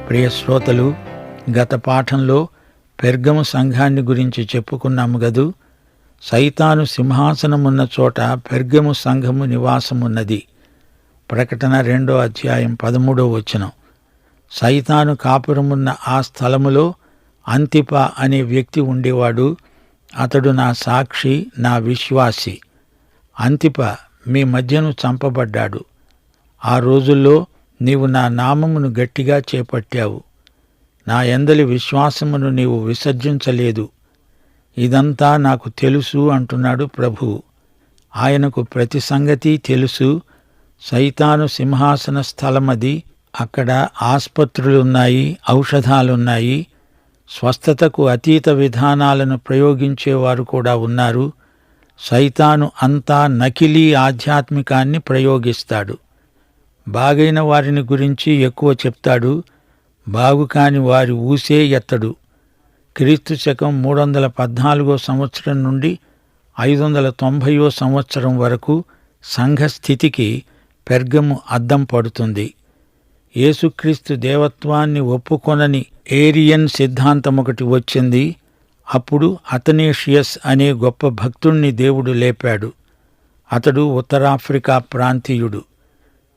ప్రియ శ్రోతలు, గత పాఠంలో పెర్గము సంఘాన్ని గురించి చెప్పుకున్నాము గదూ. సైతాను సింహాసనమున్న చోట పెర్గము సంఘము నివాసమున్నది. ప్రకటన 2:13 సైతాను కాపురమున్న ఆ స్థలములో అంతిప అనే వ్యక్తి ఉండేవాడు. అతడు నా సాక్షి, నా విశ్వాసి. అంతిప మీ మధ్యను చంపబడ్డాడు. ఆ రోజుల్లో నీవు నా నామమును గట్టిగా చేపట్టావు. నా యందలి విశ్వాసమును నీవు విసర్జించలేదు. ఇదంతా నాకు తెలుసు అంటున్నాడు ప్రభువు. ఆయనకు ప్రతి సంగతి తెలుసు. సైతాను సింహాసన స్థలమది. అక్కడ ఆస్పత్రులున్నాయి, ఔషధాలున్నాయి. స్వస్థతకు అతీత విధానాలను ప్రయోగించేవారు కూడా ఉన్నారు. సైతాను అంతా నకిలీ ఆధ్యాత్మికాన్ని ప్రయోగిస్తాడు. బాగైన వారిని గురించి ఎక్కువ చెప్తాడు, బాగుకాని వారి ఊసే ఎత్తడు. క్రీస్తు శకం 314 సంవత్సరం నుండి 590 సంవత్సరం వరకు సంఘ స్థితికి పెర్గము అద్దం పడుతుంది. యేసుక్రీస్తు దేవత్వాన్ని ఒప్పుకొనని ఏరియన్ సిద్ధాంతమొకటి వచ్చింది. అప్పుడు అతనేషియస్ అనే గొప్ప భక్తుణ్ణి దేవుడు లేపాడు. అతడు ఉత్తరాఫ్రికా ప్రాంతీయుడు.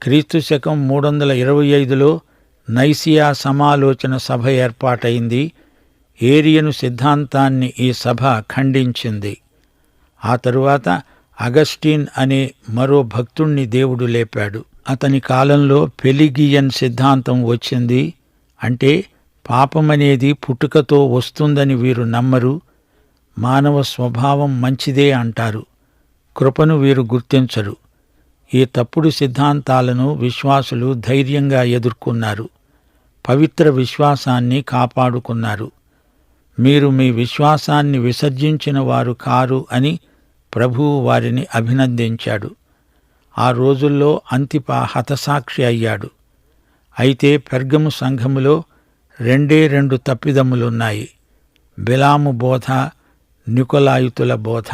క్రీస్తు శకం 325లో నైసియా సమాలోచన సభ ఏర్పాటైంది. ఏరియను సిద్ధాంతాన్ని ఈ సభ ఖండించింది. ఆ తరువాత అగస్టిన్ అనే మరో భక్తుణ్ణి దేవుడు లేపాడు. అతని కాలంలో పెలిగియన్ సిద్ధాంతం వచ్చింది. అంటే పాపమనేది పుట్టుకతో వస్తుందని వీరు నమ్మరు. మానవ స్వభావం మంచిదే అంటారు. కృపను వీరు గుర్తించరు. ఈ తప్పుడు సిద్ధాంతాలను విశ్వాసులు ధైర్యంగా ఎదుర్కొన్నారు. పవిత్ర విశ్వాసాన్ని కాపాడుకున్నారు. మీరు మీ విశ్వాసాన్ని విసర్జించిన వారు కారు అని ప్రభువు వారిని అభినందించాడు. ఆ రోజుల్లో అంతిప హతసాక్షి అయ్యాడు. అయితే పెర్గము సంఘములో 2 తప్పిదములున్నాయి: బిలాము బోధ, నికొలాయితుల బోధ.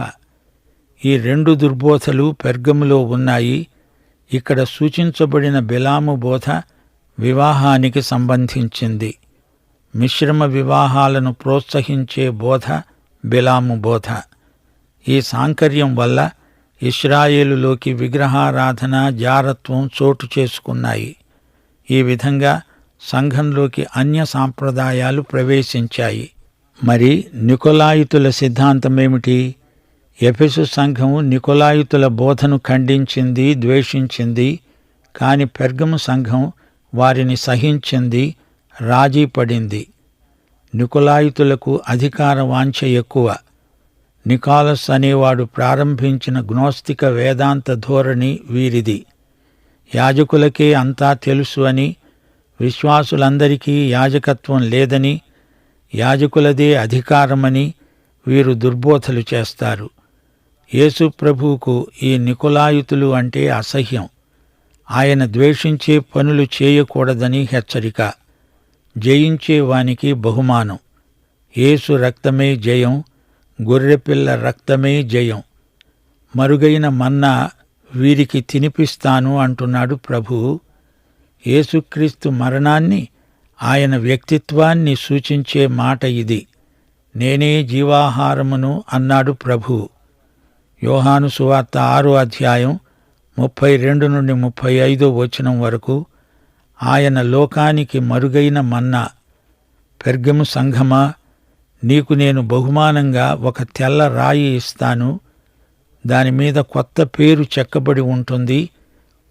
ఈ 2 దుర్బోధలు పెర్గములో ఉన్నాయి. ఇక్కడ సూచించబడిన బిలాము బోధ వివాహానికి సంబంధించింది. మిశ్రమ వివాహాలను ప్రోత్సహించే బోధ బిలాము బోధ. ఈ సాంకర్యం వల్ల ఇశ్రాయేలులోకి విగ్రహారాధన, జారత్వం చోటు చేసుకున్నాయి. ఈ విధంగా సంఘంలోకి అన్య సాంప్రదాయాలు ప్రవేశించాయి. మరి నికొలాయితుల సిద్ధాంతమేమిటి? ఎఫెసు సంఘం నికొలాయితుల బోధను ఖండించింది, ద్వేషించింది. కాని పెర్గము సంఘం వారిని సహించింది, రాజీ పడింది. నికొలాయితులకు అధికార వాంఛ ఎక్కువ. నికాలస్ అనేవాడు ప్రారంభించిన గ్నోస్తిక వేదాంత ధోరణి వీరిది. యాజకులకే అంతా తెలుసు అని, విశ్వాసులందరికీ యాజకత్వం లేదని, యాజకులదే అధికారమని వీరు దుర్బోధలు చేస్తారు. యేసు ప్రభువుకు ఈ నికొలాయితులు అంటే అసహ్యం. ఆయన ద్వేషించే పనులు చేయకూడదని హెచ్చరిక. జయించే వానికి బహుమానం. యేసు రక్తమే జయం, గొర్రెపిల్ల రక్తమే జయం. మరుగైన మన్నా వీరికి తినిపిస్తాను అంటున్నాడు ప్రభువు. యేసుక్రీస్తు మరణాన్ని, ఆయన వ్యక్తిత్వాన్ని సూచించే మాట ఇది. నేనే జీవాహారమును అన్నాడు ప్రభువు. యోహాను సువార్త 6:32-35 వరకు. ఆయన లోకానికి మరుగైన మన్నా. పెర్గము సంఘమా, నీకు నేను బహుమానంగా ఒక తెల్ల రాయి ఇస్తాను. దానిమీద కొత్త పేరు చెక్కబడి ఉంటుంది.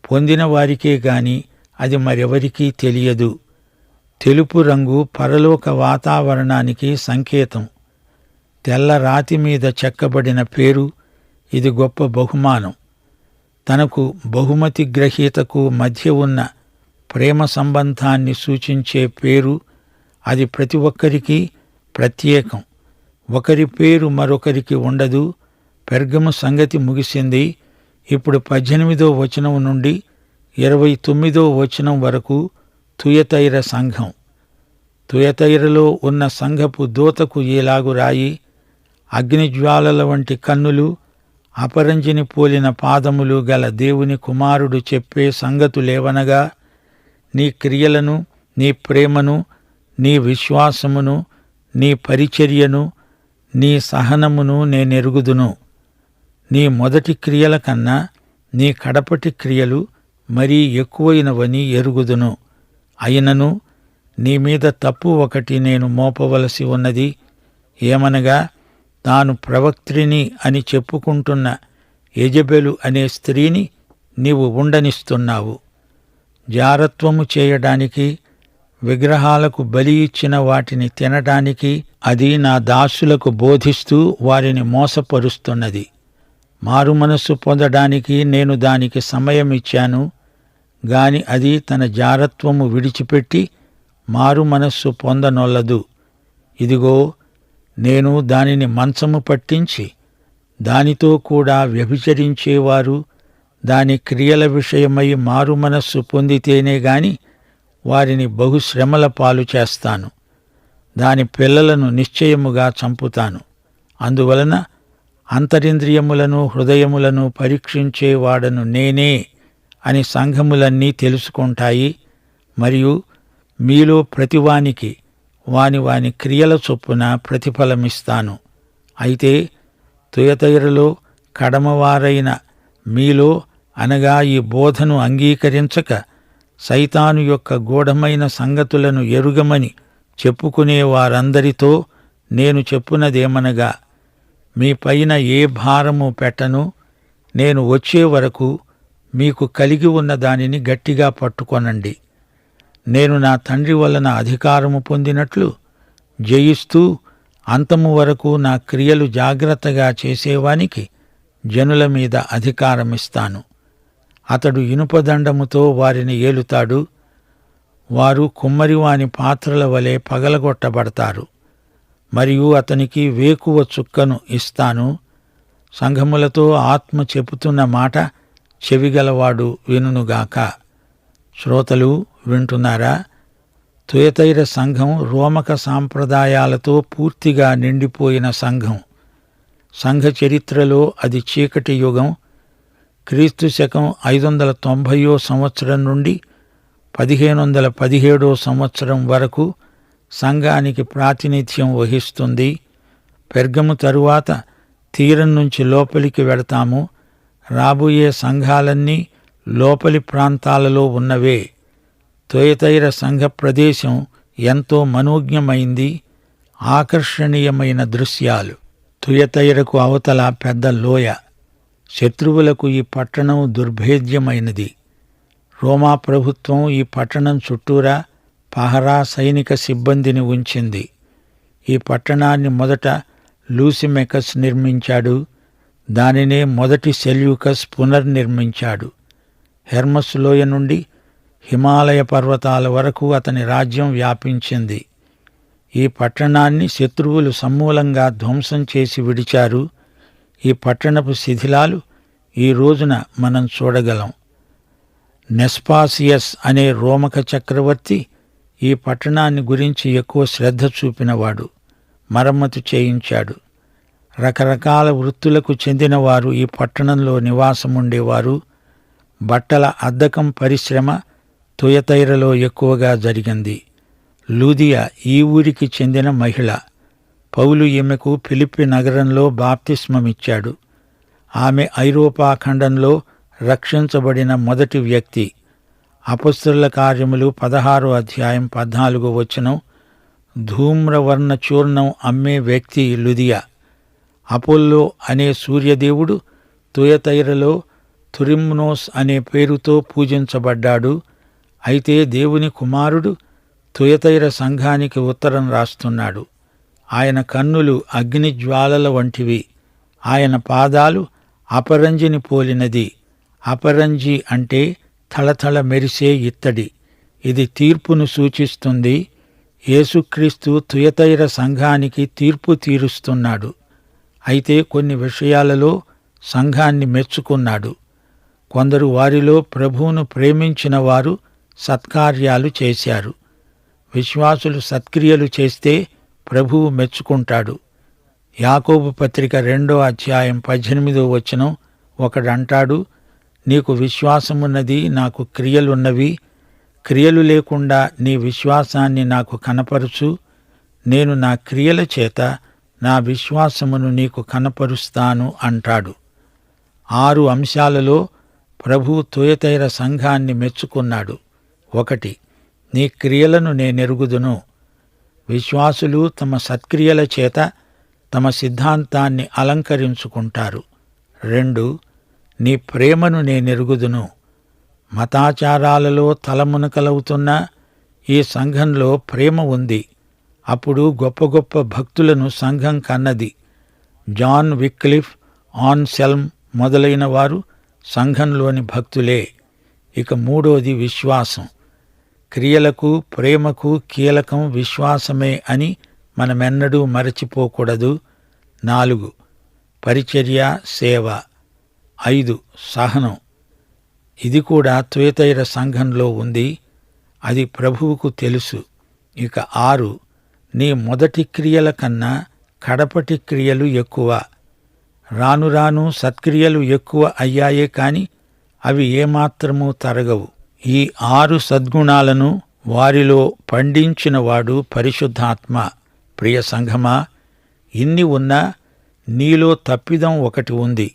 పొందిన వారికే గాని అది మరెవరికీ తెలియదు. తెలుపు రంగు పరలోక వాతావరణానికి సంకేతం. తెల్ల రాతి మీద చెక్కబడిన పేరు. ఇది గొప్ప బహుమానం. తనకు బహుమతి గ్రహీతకు మధ్య ఉన్న ప్రేమ సంబంధాన్ని సూచించే పేరు. అది ప్రతి ఒక్కరికి ప్రత్యేకం. ఒకరి పేరు మరొకరికి ఉండదు. పెర్గము సంగతి ముగిసింది. ఇప్పుడు 18 నుండి 29 వరకు తుయతైర సంఘం. తుయతైరలో ఉన్న సంఘపు దూతకు ఈలాగు రాయి: అగ్నిజ్వాలల వంటి కన్నులు, అపరంజిని పోలిన పాదములు గల దేవుని కుమారుడు చెప్పే సంగతులేవనగా, నీ క్రియలను, నీ ప్రేమను, నీ విశ్వాసమును, నీ పరిచర్యను, నీ సహనమును నేనెరుగుదును. నీ మొదటి క్రియల కన్నా నీ కడపటి క్రియలు మరీ ఎక్కువైనవని ఎరుగుదును. అయినను నీ మీద తప్పు ఒకటి నేను మోపవలసి ఉన్నది. ఏమనగా, తాను ప్రవక్త్రిని అని చెప్పుకుంటున్న యెజెబెలు అనే స్త్రీని నీవు ఉండనిస్తున్నావు. జారత్వము చేయడానికి, విగ్రహాలకు బలి ఇచ్చిన వాటిని తినడానికి అది నా దాసులకు బోధిస్తూ వారిని మోసపరుస్తున్నది. మారుమనస్సు పొందడానికి నేను దానికి సమయమిచ్చాను గాని అది తన జారత్వము విడిచిపెట్టి మారుమనస్సు పొందనొల్లదు. ఇదిగో, నేను దానిని మంచము పట్టించి దానితో కూడా వ్యభిచరించేవారు దాని క్రియల విషయమై మారుమనస్సు పొందితేనే గాని వారిని బహుశ్రమల పాలు చేస్తాను. దాని పిల్లలను నిశ్చయముగా చంపుతాను. అందువలన అంతరింద్రియములను హృదయములను పరీక్షించేవాడను నేనే అని సంఘములన్నీ తెలుసుకుంటాయి. మరియు మీలో ప్రతివానికి వాని క్రియల చొప్పున ప్రతిఫలమిస్తాను. అయితే తుయతైరలో కడమవారైన మీలో అనగా ఈ బోధను అంగీకరించక సైతాను యొక్క గూఢమైన సంగతులను ఎరుగమని చెప్పుకునే వారందరితో నేను చెప్పునదేమనగా, మీ పైన ఏ భారము పెట్టను. నేను వచ్చే వరకు మీకు కలిగి ఉన్న దానిని గట్టిగా పట్టుకొనండి. నేను నా తండ్రి వలన అధికారము పొందినట్లు జయిస్తూ అంతము వరకు నా క్రియలు జాగ్రత్తగా చేసేవానికి జనుల మీద అధికారమిస్తాను. అతడు ఇనుపదండముతో వారిని ఏలుతాడు. వారు కుమ్మరివాని పాత్రల వలె పగలగొట్టబడతారు. మరియు అతనికి వేకువ చుక్కను ఇస్తాను. సంఘములతో ఆత్మ చెబుతున్న మాట చెవిగలవాడు వినుగాక. శ్రోతలు వింటున్నారా? తుయతైర సంఘం రోమక సాంప్రదాయాలతో పూర్తిగా నిండిపోయిన సంఘం. సంఘ చరిత్రలో అది చీకటి యుగం. క్రీస్తు శకం 590 సంవత్సరం నుండి 1517 సంవత్సరం వరకు సంఘానికి ప్రాతినిధ్యం వహిస్తుంది. పెర్గము తరువాత తీరం నుంచి లోపలికి వెడతాము. రాబోయే సంఘాలన్నీ లోపలి ప్రాంతాలలో ఉన్నవే. తుయతైర సంఘ ప్రదేశం ఎంతో మనోజ్ఞమైంది. ఆకర్షణీయమైన దృశ్యాలు. తుయతైరకు అవతల పెద్ద లోయ. శత్రువులకు ఈ పట్టణం దుర్భేద్యమైనది. రోమా ప్రభుత్వం ఈ పట్టణం చుట్టూరా పహరా సైనిక సిబ్బందిని ఉంచింది. ఈ పట్టణాన్ని మొదట లూసిమెకస్ నిర్మించాడు. దానినే మొదటి సెల్యూకస్ పునర్నిర్మించాడు. హెర్మస్ లోయ నుండి హిమాలయ పర్వతాల వరకు అతని రాజ్యం వ్యాపించింది. ఈ పట్టణాన్ని శత్రువులు సమూలంగా ధ్వంసం చేసి విడిచారు. ఈ పట్టణపు శిథిలాలు ఈ రోజున మనం చూడగలం. నెస్పాసియస్ అనే రోమక చక్రవర్తి ఈ పట్టణాన్ని గురించి ఎక్కువ శ్రద్ధ చూపినవాడు. మరమ్మతు చేయించాడు. రకరకాల వృత్తులకు చెందినవారు ఈ పట్టణంలో నివాసముండేవారు. బట్టల అద్దకం పరిశ్రమ తుయతైరలో ఎక్కువగా జరిగింది. లూదియా ఈ ఊరికి చెందిన మహిళ. పౌలు ఈమెకు ఫిలిప్పి నగరంలో బాప్తిస్మమిచ్చాడు. ఆమె ఐరోపా ఖండంలో రక్షించబడిన మొదటి వ్యక్తి. అపొస్తలుల కార్యములు 16వ అధ్యాయం 14వ వచనం. ధూమ్రవర్ణ చూర్ణం అమ్మే వ్యక్తి లూదియా. అపోల్లో అనే సూర్యదేవుడు తుయతైరలో తురిమ్నోస్ అనే పేరుతో పూజించబడ్డాడు. అయితే దేవుని కుమారుడు తుయతైర సంఘానికి ఉత్తరం రాస్తున్నాడు. ఆయన కన్నులు అగ్నిజ్వాలల వంటివి. ఆయన పాదాలు అపరంజిని పోలినది. అపరంజి అంటే థళథళ మెరిసే ఇత్తడి. ఇది తీర్పును సూచిస్తుంది. యేసుక్రీస్తు తుయతైర సంఘానికి తీర్పు తీరుస్తున్నాడు. అయితే కొన్ని విషయాలలో సంఘాన్ని మెచ్చుకున్నాడు. కొందరు వారిలో ప్రభువును ప్రేమించిన వారు సత్కార్యాలు చేశారు. విశ్వాసులు సత్క్రియలు చేస్తే ప్రభువు మెచ్చుకుంటాడు. యాకోబు పత్రిక 2వ అధ్యాయం 18వ వచనం. ఒకడంటాడు, నీకు విశ్వాసమున్నది, నాకు క్రియలున్నవి. క్రియలు లేకుండా నీ విశ్వాసాన్ని నాకు కనపరుచు. నేను నా క్రియల చేత నా విశ్వాసమును నీకు కనపరుస్తాను అంటాడు. 6 అంశాలలో ప్రభువు తుయతైర సంఘాన్ని మెచ్చుకున్నాడు. 1. నీ క్రియలను నేనెరుగుదును. విశ్వాసులు తమ సత్క్రియల చేత తమ సిద్ధాంతాన్ని అలంకరించుకుంటారు. 2. నీ ప్రేమను నేనెరుగుదును. మతాచారాలలో తలమునకలవుతున్న ఈ సంఘంలో ప్రేమ ఉంది. అప్పుడు గొప్ప గొప్ప భక్తులను సంఘం కన్నది. జాన్ విక్లిఫ్, ఆన్సెల్మ్ మొదలైన వారు సంఘంలోని భక్తులే. ఇక 3వది విశ్వాసం. క్రియలకు ప్రేమకు కీలకం విశ్వాసమే అని మనమెన్నడూ మరచిపోకూడదు. 4. పరిచర్య, సేవ. 5. సహనం. ఇది కూడా తుయతైర సంఘంలో ఉంది. అది ప్రభువుకు తెలుసు. ఇక 6. నీ మొదటి క్రియల కన్నా కడపటి క్రియలు ఎక్కువ. రాను రాను సత్క్రియలు ఎక్కువ అయ్యాయే కాని అవి ఏమాత్రమూ తరగవు. ఈ 6 సద్గుణాలను వారిలో పండించినవాడు పరిశుద్ధాత్మ. ప్రియ సంఘమా, ఇన్ని ఉన్నా నీలో తప్పిదం ఒకటి ఉంది.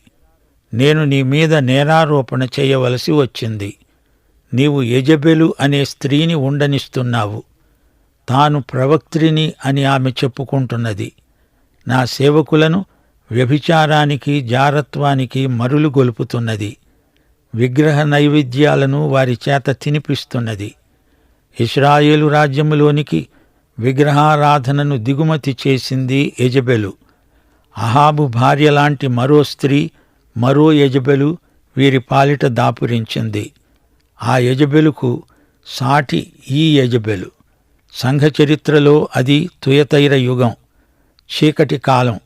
నేను నీ మీద నేరారోపణ చేయవలసి వచ్చింది. నీవు యెజెబెలు అనే స్త్రీని ఉండనిస్తున్నావు. తాను ప్రవక్త్రిని అని ఆమె చెప్పుకుంటున్నది. నా సేవకులను వ్యభిచారానికి, జారత్వానికి మరులు గొలుపుతున్నది. విగ్రహ నైవేద్యాలను వారి చేత తినిపిస్తున్నది. ఇశ్రాయేలు రాజ్యములోనికి విగ్రహారాధనను దిగుమతి చేసింది యెజెబెలు. అహాబు భార్యలాంటి మరో స్త్రీ, మరో యెజెబెలు వీరి పాలిట దాపురించింది. ఆ యెజెబెలుకు సాటి ఈ యెజెబెలు. సంఘ చరిత్రలో అది తుయతైర యుగం, చీకటి కాలం.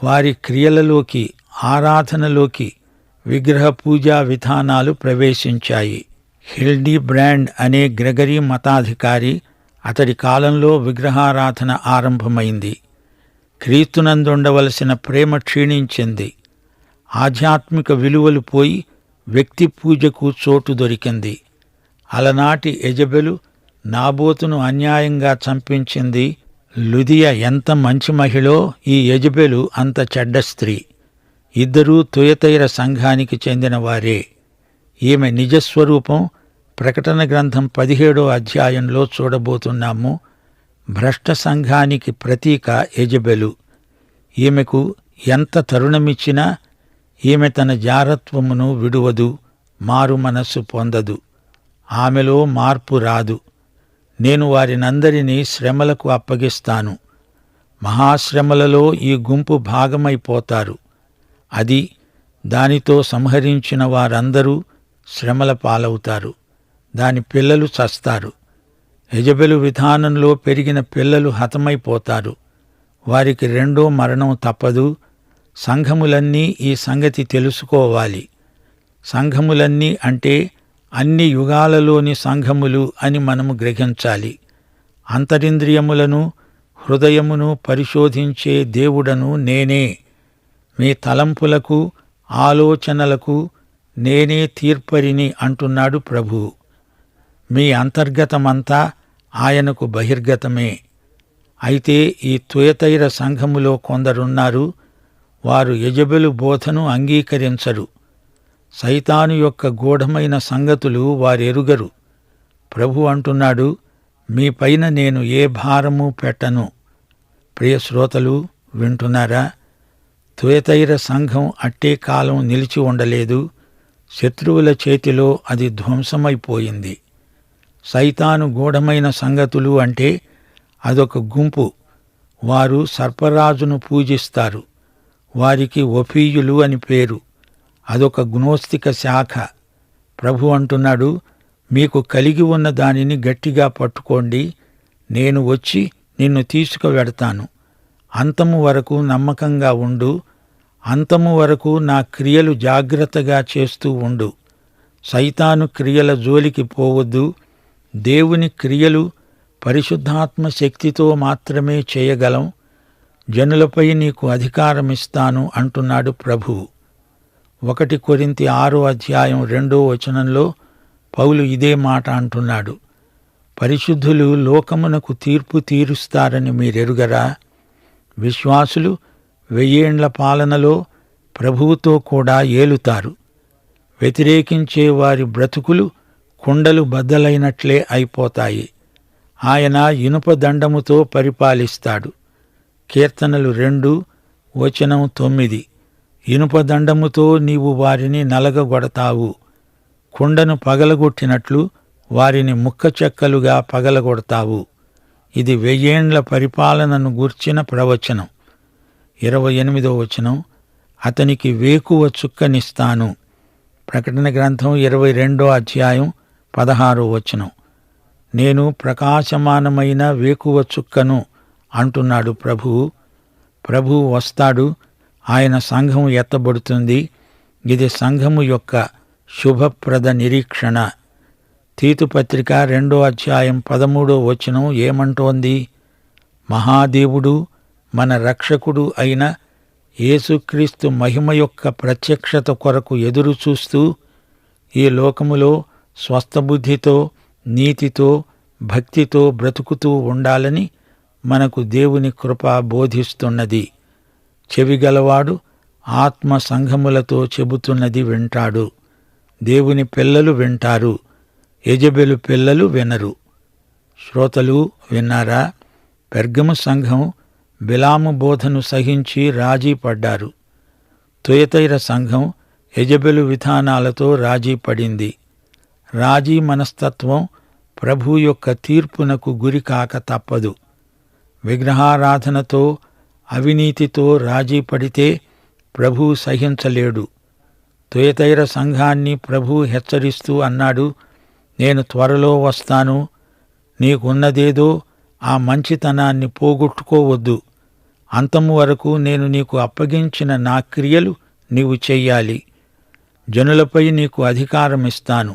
వారి క్రియలలోకి, ఆరాధనలోకి విగ్రహ పూజా విధానాలు ప్రవేశించాయి. హిల్డీ బ్రాండ్ అనే గ్రెగరీ మతాధికారి, అతడి కాలంలో విగ్రహారాధన ఆరంభమైంది. క్రీస్తునందుండవలసిన ప్రేమ క్షీణించింది. ఆధ్యాత్మిక విలువలు పోయి వ్యక్తి పూజకు చోటు దొరికింది. అలనాటి యెజెబెలు నాబోతును అన్యాయంగా చంపించింది. లుదియ ఎంత మంచి మహిళో, ఈ యెజెబెలు అంత చెడ్డ స్త్రీ. ఇద్దరూ తుయతైర సంఘానికి చెందినవారే. ఈమె నిజస్వరూపం ప్రకటన గ్రంథం 17వ అధ్యాయంలో చూడబోతున్నాము. భ్రష్ట సంఘానికి ప్రతీక యెజెబెలు. ఈమెకు ఎంత తరుణమిచ్చినా ఈమె తన జారత్వమును విడువదు, మారు మనస్సు పొందదు. ఆమెలో మార్పు రాదు. నేను వారినందరినీ శ్రమలకు అప్పగిస్తాను. మహాశ్రమలలో ఈ గుంపు భాగమైపోతారు. అది, దానితో సంహరించిన వారందరూ శ్రమల పాలవుతారు. దాని పిల్లలు చస్తారు. యెజెబెలు విధానంలో పెరిగిన పిల్లలు హతమైపోతారు. వారికి రెండో మరణం తప్పదు. సంఘములన్నీ ఈ సంగతి తెలుసుకోవాలి. సంఘములన్నీ అంటే అన్ని యుగాలలోని సంఘములు అని మనము గ్రహించాలి. అంతరింద్రియములను, హృదయమును పరిశోధించే దేవుడను నేనే. మీ తలంపులకు, ఆలోచనలకు నేనే తీర్పరిని అంటున్నాడు ప్రభువు. మీ అంతర్గతమంతా ఆయనకు బహిర్గతమే. అయితే ఈ తుయతైర సంఘములో కొందరున్నారు. వారు యెజెబెలు బోధను అంగీకరించరు. సైతాను యొక్క గూఢమైన సంగతులు వారెరుగరు. ప్రభు అంటున్నాడు, మీపైన నేను ఏ భారము పెట్టను. ప్రియ శ్రోతలు, వింటున్నారా? తుయతైర సంఘం అట్టే కాలం నిలిచి ఉండలేదు. శత్రువుల చేతిలో అది ధ్వంసమైపోయింది. సైతాను గూఢమైన సంగతులు అంటే అదొక గుంపు. వారు సర్పరాజును పూజిస్తారు. వారికి ఒఫీయులు అని పేరు. అదొక గ్నోస్తిక శాఖ. ప్రభు అంటున్నాడు, మీకు కలిగి ఉన్న దానిని గట్టిగా పట్టుకోండి. నేను వచ్చి నిన్ను తీసుకువెడతాను. అంతము వరకు నమ్మకంగా ఉండు. అంతము వరకు నా క్రియలు జాగ్రత్తగా చేస్తూ ఉండు. సైతాను క్రియల జోలికి పోవద్దు. దేవుని క్రియలు పరిశుద్ధాత్మ శక్తితో మాత్రమే చేయగలం. జనులపై నీకు అధికారమిస్తాను అంటున్నాడు ప్రభువు. 1 కొరింథీ 6వ అధ్యాయం 2వ వచనంలో పౌలు ఇదే మాట అంటున్నాడు. పరిశుద్ధులు లోకమునకు తీర్పు తీరుస్తారని మీరెరుగరా? విశ్వాసులు 1000 ఏండ్ల పాలనలో ప్రభువుతో కూడా ఏలుతారు. వ్యతిరేకించే వారి బ్రతుకులు కుండలు బద్దలైనట్లే అయిపోతాయి. ఆయన ఇనుప దండముతో పరిపాలిస్తాడు. కీర్తనలు 2:9. ఇనుప దండముతో నీవు వారిని నలగగొడతావు. కుండను పగలగొట్టినట్లు వారిని ముక్కచెక్కలుగా పగలగొడతావు. ఇది 1000 ఏండ్ల పరిపాలనను గూర్చిన ప్రవచనం. 28 అతనికి వేకువ చుక్కనిస్తాను. ప్రకటన గ్రంథం 22:16 నేను ప్రకాశమానమైన వేకువ చుక్కను అంటున్నాడు ప్రభువు. ప్రభువు వస్తాడు. ఆయన సంఘం ఎత్తబడుతుంది. ఇది సంఘము యొక్క శుభప్రద నిరీక్షణ. తీతుపత్రిక 2:13 ఏమంటోంది? మహాదేవుడు మన రక్షకుడు అయిన యేసుక్రీస్తు మహిమ యొక్క ప్రత్యక్షత కొరకు ఎదురుచూస్తూ ఈ లోకములో స్వస్థబుద్ధితో, నీతితో, భక్తితో బ్రతుకుతూ ఉండాలని మనకు దేవుని కృప బోధిస్తున్నది. చెవిగలవాడు ఆత్మ సంఘములతో చెబుతున్నది వింటాడు. దేవుని పిల్లలు వింటారు, యెజెబెలు పిల్లలు వినరు. శ్రోతలు విన్నారా? పెర్గము సంఘం బిలాము బోధను సహించి రాజీ పడ్డారు. తుయతైర సంఘం యెజెబెలు విధానాలతో రాజీ పడింది. రాజీ మనస్తత్వం ప్రభు యొక్క తీర్పునకు గురికాక తప్పదు. విగ్రహారాధనతో, అవినీతితో రాజీ పడితే ప్రభువు సహించలేడు. తుయతైర సంఘాన్ని ప్రభువు హెచ్చరిస్తూ అన్నాడు, నేను త్వరలో వస్తాను. నీకున్నదేదో ఆ మంచితనాన్ని పోగొట్టుకోవద్దు. అంతము వరకు నేను నీకు అప్పగించిన నా క్రియలు నీవు చెయ్యాలి. జనులపై నీకు అధికారమిస్తాను.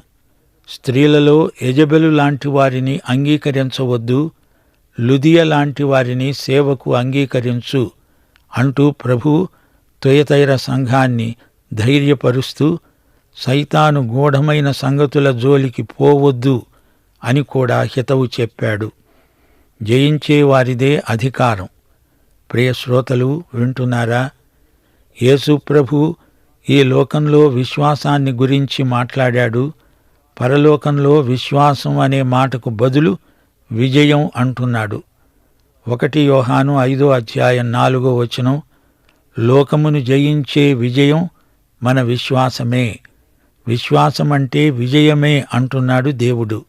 స్త్రీలలో యెజెబెలు లాంటి వారిని అంగీకరించవద్దు. లుదియ లాంటి వారిని సేవకు అంగీకరించు అంటూ ప్రభువు తుయతైర సంఘాన్ని ధైర్యపరుస్తూ సైతాను గూఢమైన సంగతుల జోలికి పోవద్దు అని కూడా హితవు చెప్పాడు. జయించే వారిదే అధికారం. ప్రియ శ్రోతలు వింటున్నారా? యేసు ప్రభు ఈ లోకంలో విశ్వాసాన్ని గురించి మాట్లాడాడు. పరలోకంలో విశ్వాసం అనే మాటకు బదులు విజయం అంటున్నాడు. 1 యోహాను 5:4 లోకమును జయించే విజయం మన విశ్వాసమే. విశ్వాసమంటే విజయమే అంటున్నాడు దేవుడు.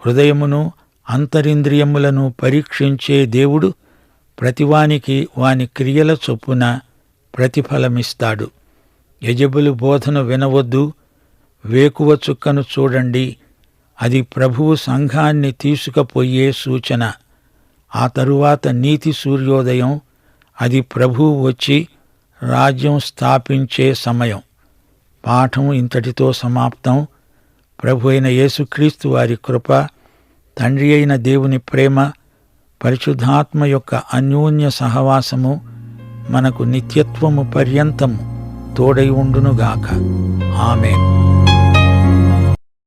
హృదయమును అంతరింద్రియములను పరీక్షించే దేవుడు ప్రతివానికి వాని క్రియల చొప్పున ప్రతిఫలమిస్తాడు. యెజెబెలు బోధను వినవద్దు. వేకువ చుక్కను చూడండి. అది ప్రభువు సంఘాన్ని తీసుకుపోయే సూచన. ఆ తరువాత నీతి సూర్యోదయం. అది ప్రభువు వచ్చి రాజ్యం స్థాపించే సమయం. పాఠం ఇంతటితో సమాప్తం. ప్రభు అయిన యేసుక్రీస్తు వారి కృప, తండ్రి అయిన దేవుని ప్రేమ, పరిశుద్ధాత్మ యొక్క అన్యోన్య సహవాసము మనకు నిత్యత్వము పర్యంతము తోడై ఉండునుగాక. ఆమేన్.